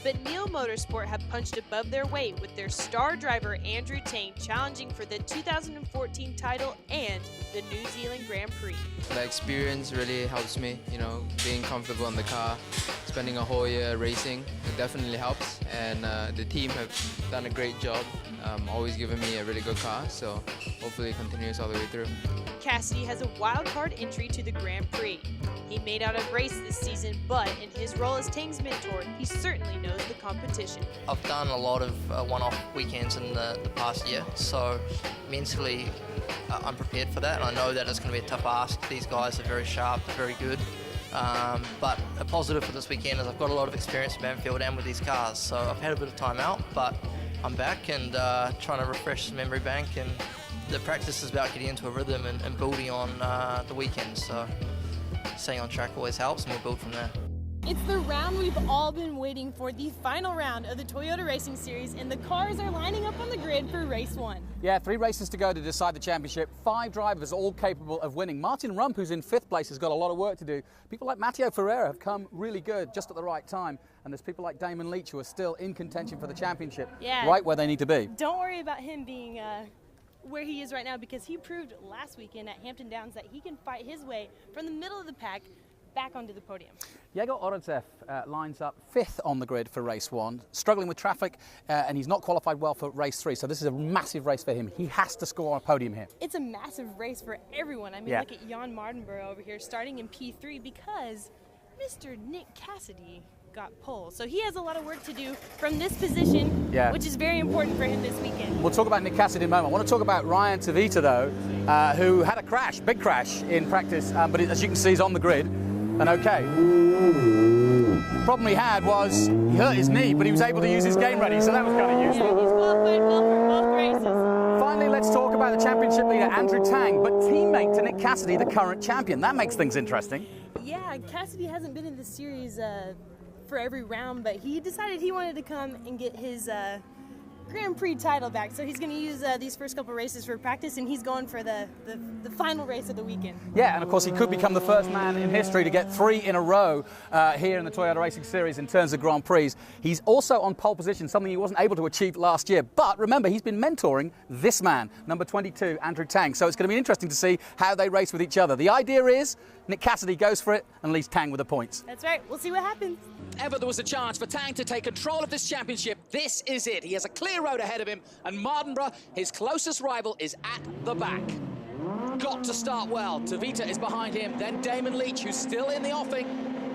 But Neal Motorsport have punched above their weight with their star driver Andrew Tang challenging for the 2014 title and the New Zealand Grand Prix. The experience really helps me, being comfortable in the car, spending a whole year racing, it definitely helps. And the team have done a great job, always giving me a really good car, so hopefully it continues all the way through. Cassidy has a wild card entry to the Grand Prix. He may not have raced this season, but in his role as Tang's mentor, he certainly knows the competition. I've done a lot of one-off weekends in the past year, so mentally I'm prepared for that. And I know that it's going to be a tough ask. These guys are very sharp, very good. But a positive for this weekend is I've got a lot of experience in Banfield and with these cars, so I've had a bit of time out, but I'm back and trying to refresh the memory bank, and the practice is about getting into a rhythm and building on the weekends. So staying on track always helps, and we'll build from there. It's the round we've all been waiting for, the final round of the Toyota Racing Series, and the cars are lining up on the grid for race one. Yeah, 3 races to go to decide the championship. 5 drivers all capable of winning. Martin Rump, who's in 5th place, has got a lot of work to do. People like Matteo Ferreira have come really good just at the right time. And there's people like Damon Leach who are still in contention for the championship, right where they need to be. Don't worry about him being where he is right now, because he proved last weekend at Hampton Downs that he can fight his way from the middle of the pack back onto the podium. Yegor Orodzev lines up 5th on the grid for race 1, struggling with traffic, and he's not qualified well for race 3, so this is a massive race for him. He has to score on a podium here. It's a massive race for everyone. I mean, look at Jan Mardenborough over here starting in P3 because Mr. Nick Cassidy got pole. So he has a lot of work to do from this position, which is very important for him this weekend. We'll talk about Nick Cassidy in a moment. I want to talk about Ryan Tavita, though, who had a crash, big crash in practice, but as you can see, he's on the grid. And okay. The problem he had was he hurt his knee, but he was able to use his game ready, so that was kind of useful. Yeah, he's qualified well for both races. Finally, let's talk about the championship leader, Andrew Tang, but teammate to Nick Cassidy, the current champion. That makes things interesting. Yeah, Cassidy hasn't been in the series for every round, but he decided he wanted to come and get his Grand Prix title back. So he's going to use these first couple races for practice, and he's going for the final race of the weekend. Yeah, and of course he could become the first man in history to get 3 in a row here in the Toyota Racing Series in terms of Grand Prix. He's also on pole position, something he wasn't able to achieve last year. But remember, he's been mentoring this man, number 22, Andrew Tang. So it's going to be interesting to see how they race with each other. The idea is Nick Cassidy goes for it and leaves Tang with the points. That's right. We'll see what happens. Ever there was a chance for Tang to take control of this championship, this is it. He has a clear road ahead of him, and Mardenborough, his closest rival, is at the back. Got to start well. Tavita is behind him. Then Damon Leach, who's still in the offing,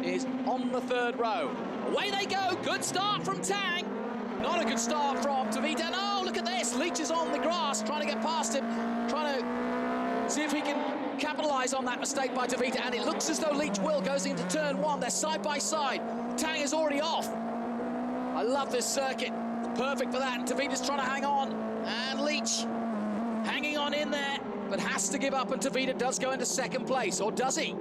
is on the 3rd row. Away they go. Good start from Tang. Not a good start from Tavita. No, look at this. Leach is on the grass, trying to get past him, trying to see if he can capitalise on that mistake by Tavita, and it looks as though Leach will. Goes into turn 1. They're side by side. Tang is already off. I love this circuit. Perfect for that. And Tavita's trying to hang on. And Leach hanging on in there, but has to give up, and Tavita does go into 2nd place, or does he?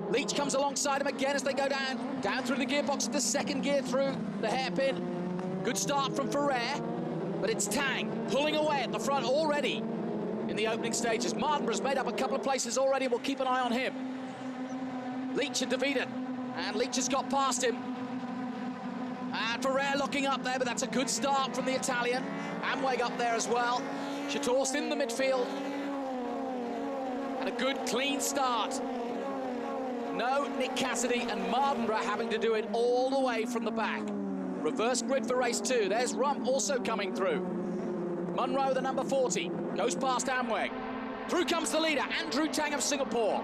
Leach comes alongside him again as they go down through the gearbox, the 2nd gear through the hairpin. Good start from Ferrer, but it's Tang pulling away at the front already in the opening stages. Mardenborough's made up a couple of places already, and we'll keep an eye on him. Leach and Tavita, and Leach has got past him. And Ferrer looking up there, but that's a good start from the Italian. Amweg up there as well. Chatorst in the midfield. And a good, clean start. No Nick Cassidy and Mardenborough having to do it all the way from the back. Reverse grid for race 2. There's Rump also coming through. Munro, the number 40, goes past Amweg. Through comes the leader, Andrew Tang of Singapore.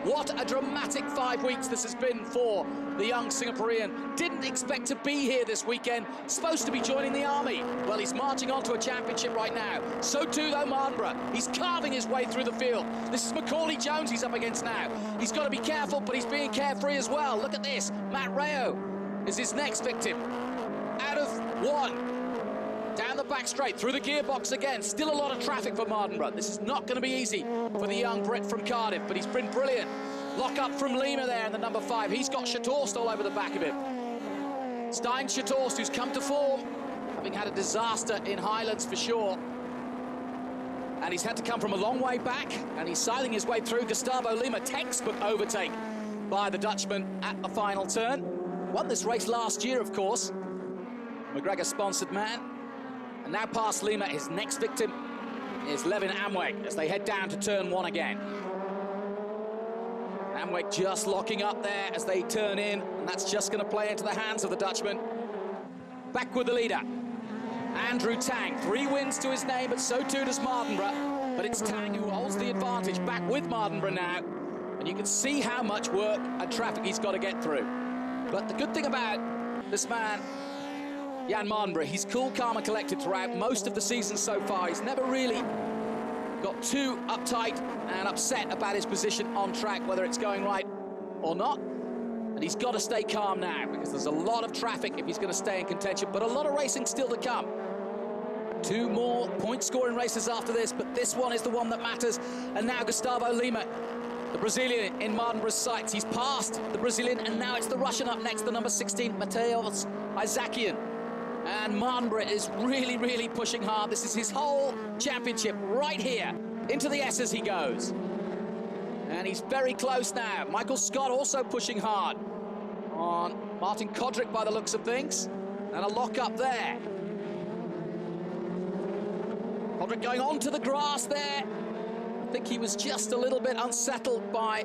What a dramatic 5 weeks this has been for the young Singaporean. Didn't expect to be here this weekend. Supposed to be joining the army. Well, he's marching on to a championship right now. So too, though, Mardenborough. He's carving his way through the field. This is Macaulay Jones he's up against now. He's got to be careful, but he's being carefree as well. Look at this. Matt Rayo is his next victim. Out of 1. Down the back straight, through the gearbox again. Still a lot of traffic for Mardenborough. This is not going to be easy for the young Brit from Cardiff, but he's been brilliant. Lock up from Lima there in the number 5. He's got Chatorst all over the back of him. Stein Chatorst, who's come to form, having had a disaster in Highlands for sure. And he's had to come from a long way back, and he's sailing his way through. Gustavo Lima, textbook overtake by the Dutchman at the final turn. Won this race last year, of course. McGregor-sponsored man. And now past Lima, his next victim is Levin Amweg as they head down to turn 1 again. Amweg just locking up there as they turn in, and that's just going to play into the hands of the Dutchman. Back with the leader, Andrew Tang. 3 wins to his name, but so too does Mardenborough. But it's Tang who holds the advantage, back with Mardenborough now. And you can see how much work and traffic he's got to get through. But the good thing about this man, Jan Mardenborough, he's cool, calm and collected throughout most of the season so far. He's never really got too uptight and upset about his position on track, whether it's going right or not. And he's got to stay calm now because there's a lot of traffic if he's going to stay in contention, but a lot of racing still to come. 2 more point-scoring races after this, but this one is the one that matters. And now Gustavo Lima, the Brazilian in Mardenborough's sights. He's passed the Brazilian, and now it's the Russian up next, the number 16, Mateusz Isakian. And Mardenborough is really, really pushing hard. This is his whole championship right here. Into the S's he goes. And he's very close now. Michael Scott also pushing hard on Martin Kodrick by the looks of things. And a lock up there. Kodrick going onto the grass there. I think he was just a little bit unsettled by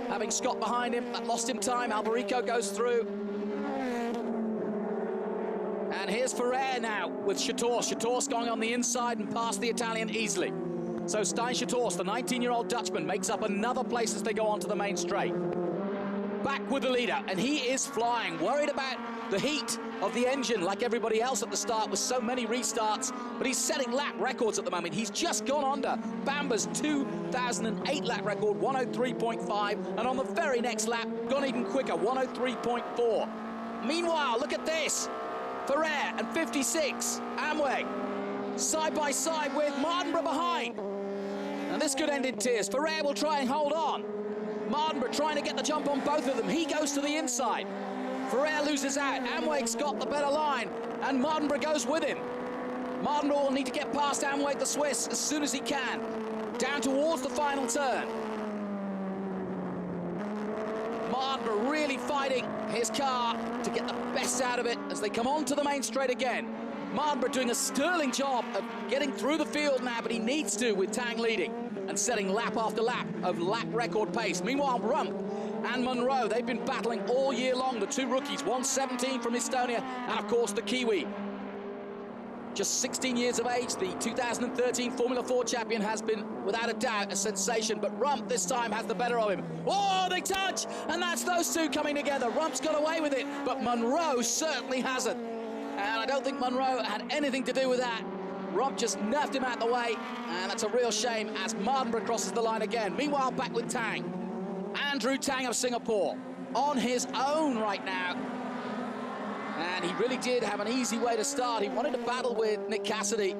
having Scott behind him. That lost him time. Alberico goes through. And here's Ferrer now with Chatorce. Chatorce going on the inside and past the Italian easily. So Stein Chatorce, the 19-year-old Dutchman, makes up another place as they go onto the main straight. Back with the leader, and he is flying. Worried about the heat of the engine like everybody else at the start with so many restarts, but he's setting lap records at the moment. He's just gone under Bamba's 2008 lap record, 103.5, and on the very next lap, gone even quicker, 103.4. Meanwhile, look at this. Ferrer and 56, Amweg, side by side with Mardenborough behind. And this could end in tears. Ferrer will try and hold on. Mardenborough trying to get the jump on both of them. He goes to the inside. Ferrer loses out. Amweg's got the better line, and Mardenborough goes with him. Mardenborough will need to get past Amweg, the Swiss, as soon as he can. Down towards the final turn. Mardenborough really fighting his car to get the best out of it as they come onto the main straight again. Mardenborough doing a sterling job of getting through the field now, but he needs to with Tang leading and setting lap after lap of lap record pace. Meanwhile, Rump and Munro, they've been battling all year long, the 2 rookies, 117 from Estonia, and of course the Kiwi. Just 16 years of age, the 2013 Formula 4 champion has been, without a doubt, a sensation, but Rump this time has the better of him. Oh, they touch, and that's those 2 coming together. Rump's got away with it, but Munro certainly hasn't. And I don't think Munro had anything to do with that. Rump just nerfed him out the way, and that's a real shame as Mardenborough crosses the line again. Meanwhile, back with Tang. Andrew Tang of Singapore on his own right now. And he really did have an easy way to start. He wanted to battle with Nick Cassidy,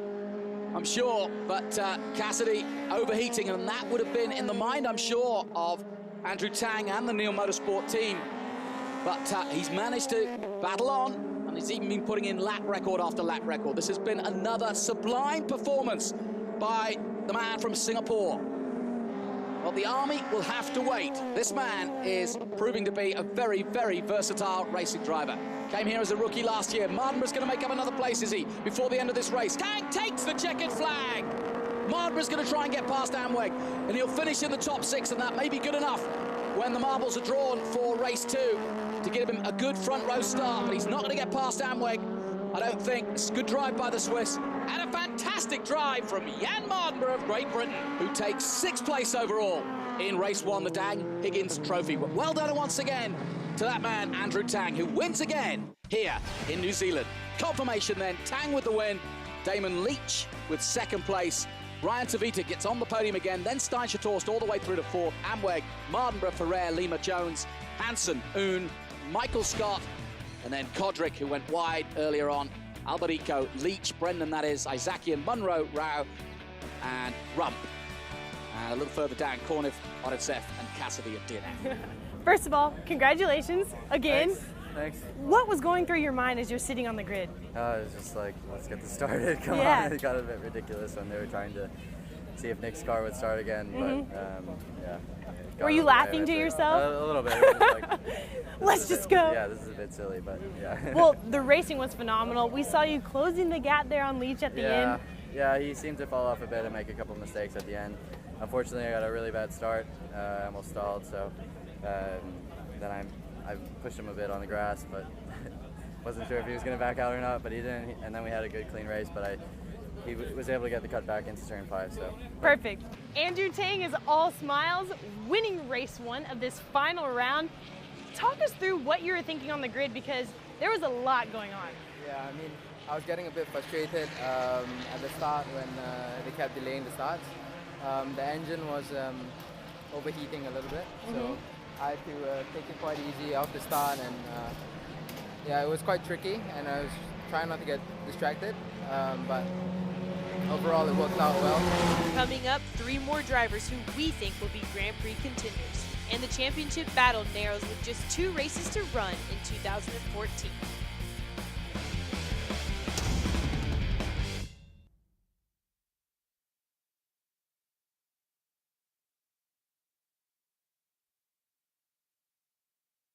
I'm sure, but Cassidy overheating, and that would have been in the mind, I'm sure, of Andrew Tang and the Neal Motorsport team. But he's managed to battle on, and he's even been putting in lap record after lap record. This has been another sublime performance by the man from Singapore. Well, the Army will have to wait. This man is proving to be a very, very versatile racing driver. Came here as a rookie last year. Mardenborough's going to make up another place, is he, before the end of this race? Tang takes the checkered flag. Mardenborough's going to try and get past Amweg, and he'll finish in the top 6, and that may be good enough when the marbles are drawn for race 2 to give him a good front row start, but he's not going to get past Amweg, I don't think. It's a good drive by the Swiss, and a fantastic drive from Jan Mardenborough of Great Britain, who takes 6th place overall in race 1, the Dan Higgins Trophy. But well done once again to that man, Andrew Tang, who wins again here in New Zealand. Confirmation then, Tang with the win, Damon Leach with 2nd place, Ryan Tavita gets on the podium again, then Stein Chatorst all the way through to 4th, Amweg, Mardenborough, Ferrer, Lima Jones, Hansen, Oon, Michael Scott, and then Kodrick, who went wide earlier on, Alberico, Leach, Brendan, that is, Isakian, Munro, Rao, and Rump. And a little further down, Kornev, Oretsev, and Cassidy of DNF. First of all, congratulations again. Thanks. What was going through your mind as you're sitting on the grid? It was just like, let's get this started. Come on. It got a bit ridiculous when they were trying to see if Nick's car would start again. But yeah, Were you laughing to yourself? A little bit. It was like, Let's just go. Yeah, this is a bit silly, but yeah. Well, the racing was phenomenal. We saw you closing the gap there on Leach at the end. Yeah, he seemed to fall off a bit and make a couple mistakes at the end. Unfortunately, I got a really bad start. I almost stalled, so then I pushed him a bit on the grass, but wasn't sure if he was going to back out or not, but he didn't. And then we had a good clean race, but he was able to get the cut back into turn 5. So perfect. Andrew Tang is all smiles, winning race 1 of this final round. Talk us through what you were thinking on the grid, because there was a lot going on. Yeah, I mean, I was getting a bit frustrated at the start when they kept delaying the starts. The engine was overheating a little bit, so I had to take it quite easy off the start, and yeah, it was quite tricky, and I was trying not to get distracted, but overall it worked out well. Coming up, 3 more drivers who we think will be Grand Prix contenders, and the championship battle narrows with just 2 races to run in 2014.